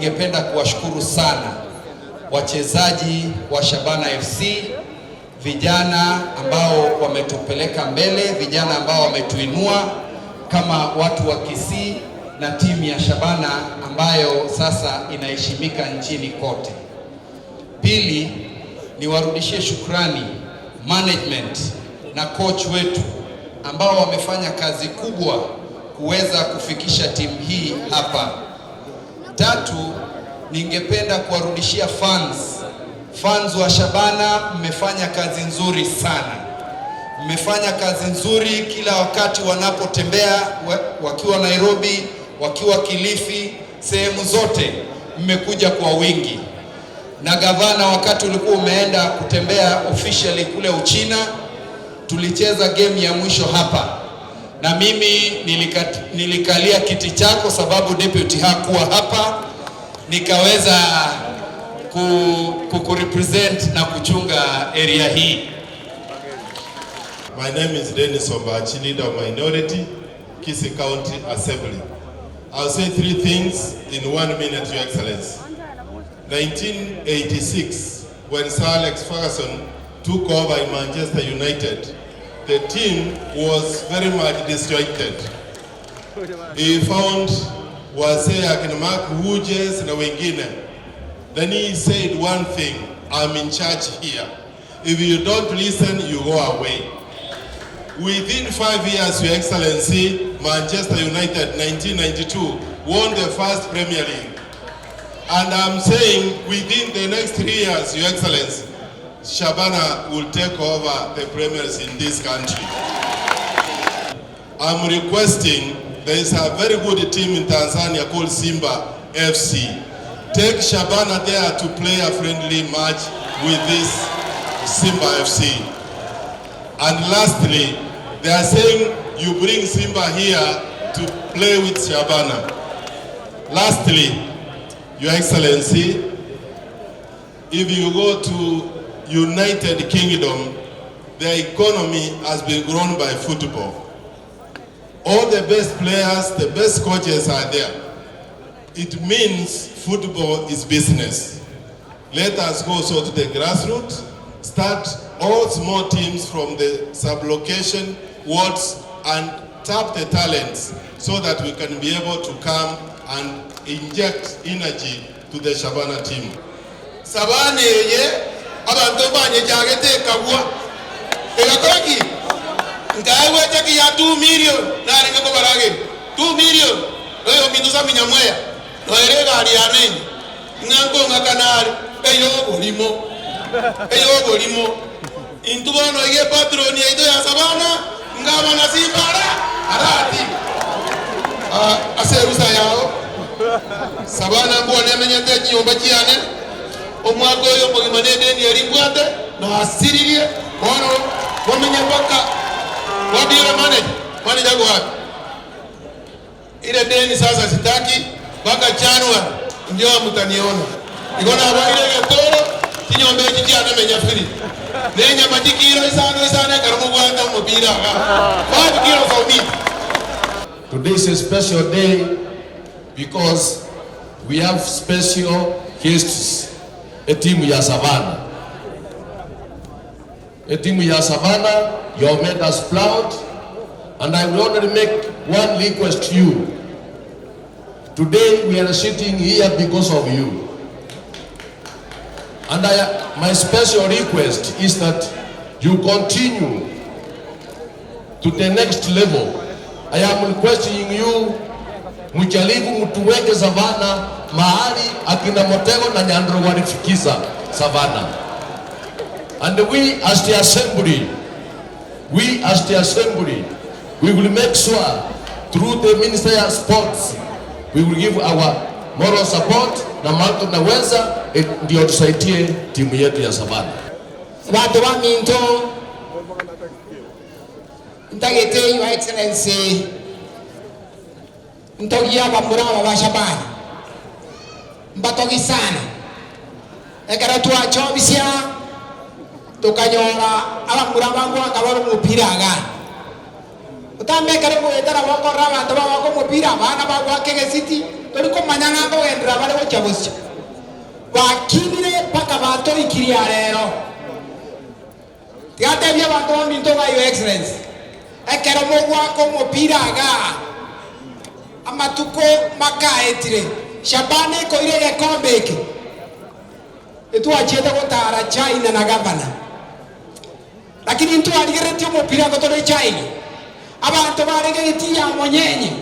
ningependa kuwashukuru sana wachezaji wa Shabana FC, vijana ambao wametupeleka mbele, vijana ambao wametuinua kama watu wa KISII na timu ya Shabana ambayo sasa inaheshimika nchini kote. Pili, niwarudishie shukrani management na coach wetu ambao wamefanya kazi kubwa kuweza kufikisha timu hii hapa. Tatu, ningependa kuwarudishia fans wa Shabana. Mmefanya kazi nzuri sana, mmefanya kazi nzuri kila wakati wanapotembea, wakiwa Nairobi, wakiwa Kilifi, sehemu zote mmekuja kwa wingi. Na gavana, wakati ulikuwa umeenda kutembea officially kule Uchina, tulicheza game ya mwisho hapa na mimi nilikalia kiti chako sababu deputy hakuwa hapa, nikaweza kurepresent na kuchunga area hii. My name is Dennis Ombachi, leader of minority, KISII County Assembly. I'll say three things in 1 minute, Your Excellency. 1986, when Sir Alex Ferguson took over in Manchester United, the team was very much disjointed. He found Wasea kina Mark Hughes na wengine. Then he said one thing, I'm in charge here. If you don't listen, you go away. Within 5 years, Your Excellency, Manchester United 1992 won the first Premier League. And I'm saying within the next 3 years, Your Excellency, Shabana will take over the premiers in this country. I'm requesting, there is a very good team in Tanzania called Simba FC. Take Shabana there to play a friendly match with this Simba FC. And lastly, they are saying you bring Simba here to play with Shabana. Lastly, Your Excellency, if you go to United Kingdom, their economy has been grown by football. All the best players, the best coaches are there. It means football is business. Let us go so to the grassroots, start all small teams from the sub-location, wards, and tap the talents so that we can be able to come and inject energy to the Shabana team. Sabane ye abantu banye jagete kabwa egakoki ngaiwe taki ya 2 million na ngako barage 2 million oyo mindusa minyamweya no erega ali aneni ngango ngakanari eyo limo intubono ye patroni edo ya Sabana ngaba na Simbara arati aserusa yao Sabana mbone menyete nyomba kiane omwako yo mugimane ni eringwate na asiririe ono wamenye paka wadira mane jago wapi ile deni sasa sitaki mpaka January ndio mtaniona ikona ile getoro kinyombe kikiana menya free nenya majikiro isana karamu bwanda mubira 5 kilos of meat. Today is a special day because we have special guests. A team ya Shabana. A team ya Shabana, you have made us proud, and I will only make one request to you. Today we are sitting here because of you. And my special request is that you continue to the next level. I am requesting you, mjaribu mtuweke Shabana mahali akina Motego na Nyandro walifikiza Shabana. And we as the assembly, we will make sure through the Ministry of Sports, we will give our moral support na mambo tunaweza ndio tusaidie timu yetu ya Shabana. Watu wa Minto ntagete Your Excellency ntogia bamura wa Shabana mbatogi sana ekara twachobisya tukanyora abamura bangu akabara umupira aga utambe kare mwetara wakora abantu bako umupira bana bagwa KISII tuliko manyanga ngo endra bale go chabosya bakinire paka bato ikiria rero tiate bya bato minto ga your excellence ekero mogwa ko mopira ga amatuko makaetire Shabana ko ile gekombe iki etwachete gotara China na gavana lakini ntu aligeretio mopira ko tole China abantu barege gitia monyenye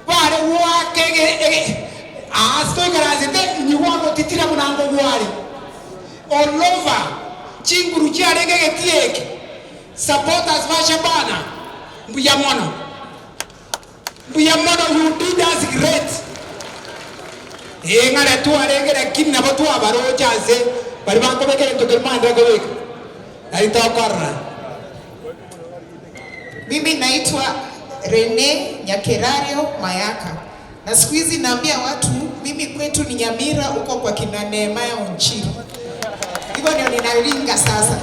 bare wakege asto garazete nyuwa titira munango gwari olova chinguru chiarege getieke supporters wa Shabana mbuyamono you did us great ngare tu arege kinna batu abaro chance bari banko beke to kelmanda gawek aitakorra. Mimi naitwa Rene Nyakerario Mayaka. Na siku hizi naambia watu mimi kwetu ni Nyamira huko kwa kina Nehemaya Onchiri. Hivyo ndio ninaringa sasa.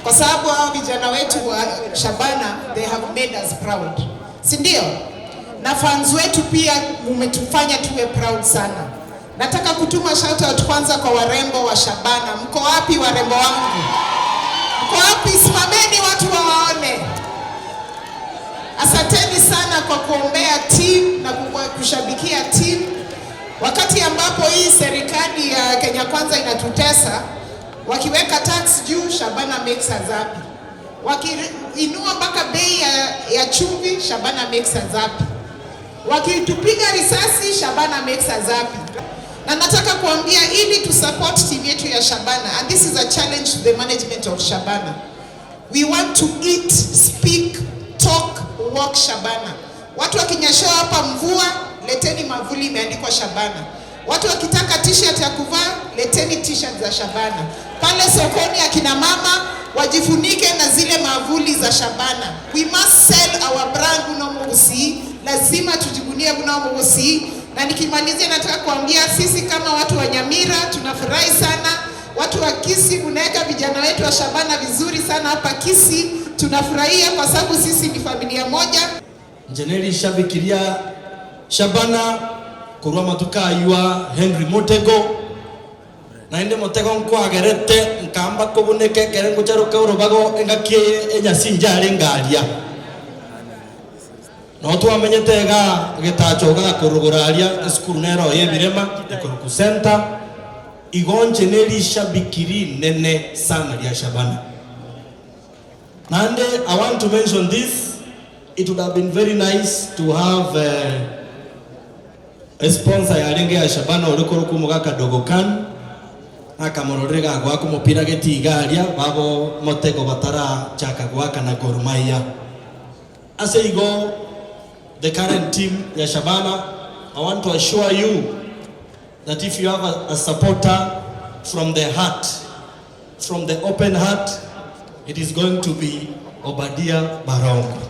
Kwa sababu hao vijana wetu wa Shabana they have made us proud. Si ndio? Na fans wetu pia mmetufanya tuwe proud sana. Nataka kutuma shout out kwanza kwa warembo wa Shabana. Mko wapi warembo wangu? Mko wapi? Simameni watu waone. Asanteni sana kwa kuombea team na kushabikia team. Wakati ambapo hii serikali ya Kenya Kwanza inatutesa, wakiweka tax juu, Shabana makes us happy. Wakiinua mpaka bei ya chumvi, Shabana makes us happy. Wakitupiga risasi, Shabana makes us happy. Na nataka kuambia ili tu support team yetu ya Shabana, and this is a challenge to the management of Shabana. We want to eat, speak, talk, walk Shabana. Watu wakinyeshewa hapa mvua, leteni mavuli imeandikwa Shabana. Watu wakitaka t-shirt ya kuvaa, leteni t-shirt za Shabana. Pale sokoni akina mama wajifunike na zile mavuli za Shabana. We must sell our brand unomugusi. Lazima tujivunie unomugusi. Na nikimalizia nataka kuambia sisi kama watu wa Nyamira tunafurahi sana. Watu wa KISII mnaweka vijana wetu wa Shabana vizuri sana hapa KISII. Tunafurahia kwa sababu sisi ni familia moja. Njeneri shabikiria Shabana kurwa matuka yua Henry Motego na inde Motego nkwa gerete nkamba kubuneke kerengo charuka urubago engakie enyasinjare ngalia no twamenyetega gitachoga kuruguraria skuru nero yebirema ekuruku center igonje neri shabikiri nene sana ya Shabana. And I want to mention this. It would have been very nice to have a sponsor ya renge ya Shabana urikoro kumugaka dogokan akamororega gwa kumupira getigaria babo Motego batara chaka gwaka na Gor Mahia. As I go the current team ya Shabana, I want to assure you that if you have a supporter from the heart, from the open heart, it is going to be Obadia Barongo.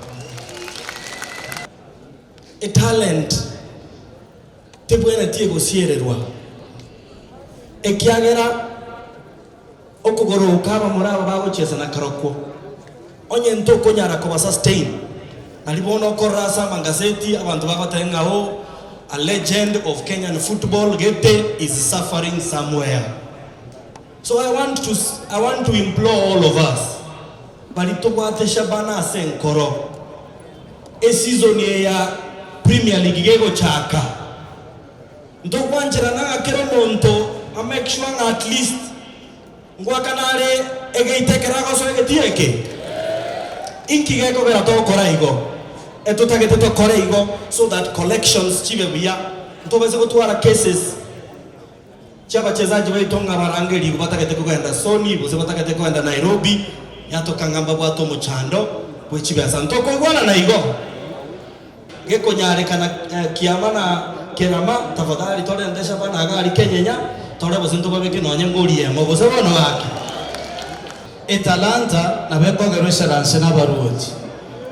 A talent tebwena tiego siererwa ekiagera okugoro ukaba muraba bago chesa na karoko onye ntoko nyara ko sustain nalibono korasa mangazeti abantu babatengao a legend of Kenyan football Gete is suffering somewhere. So I want to implore all of us balitogwate Shabana senkoro e season ya Premier League gego chaka ndokwanjira na akero monto I make sure at least ngwa kanale egeitekera goso egetieke inkigeko bera to koraigo etotagete to koraigo so that collections chibe bia ntobeze gutwara cases chabachezaji baitonga barangeri batagete kugenda Sony bose batagete kwenda Nairobi yatokangamba bwato muchando bwechibe santoko igwana na igo geko nyare kana kiamana kerama tafadhali tole ndesha bana gari kenyenya tole bosinto babeke nonye nguriye mo bose bono wake etalanta na beko gerosharanse na baruoti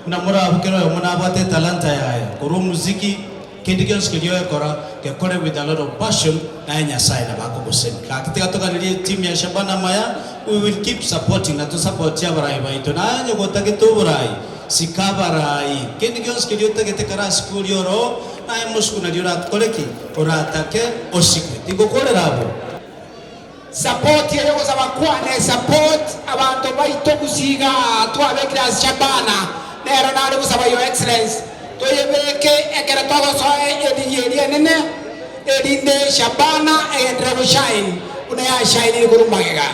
na murabu kero muna bate talanta yae koro muziki kindigensko yoe kora ke kore with a lot of passion na nya side bako bose katika toka ni team ya Shabana Maya we will keep supporting na to support ya barai baito na nyo gotake to barai sikabarai kindi kyonse kiriotegete kara school yoro na emusku na diorat koleki oratake osikwe tingokorera abo support yeyo kusabakwane support abantu baito kusiga twabekira Shabana nero nari kusaba your excellence toyebeke ekera togosoe ediyeri nene edinde Shabana endra shine una ya shine kurumagega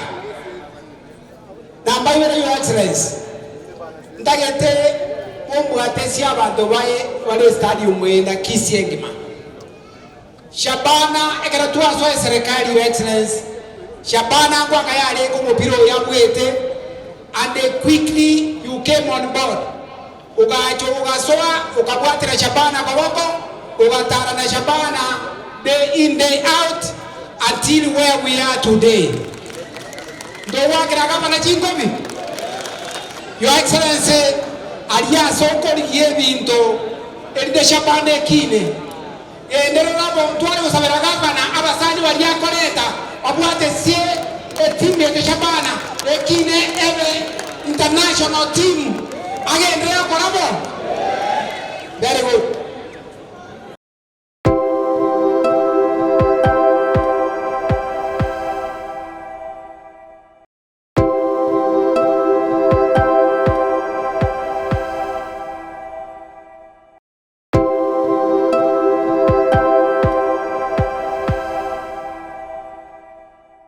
namba your excellence ndagete mungu atesia abantu baye wale stadium wenda KISII Shabana ekera twasoe serikali your excellence Shabana kwa kayale ko mupiro ya mwete and quickly you came on board ukasoa ukabwatira Shabana kwa wako ukatara na Shabana day in day out until where we are today ndo wakira kama na chingobi your excellency alia soko liyebindo ende Shabana kine ndero nabo twali kusabira gavana abasani walia koleta abwate sie team ya Shabana ekine international team again reo korabo very good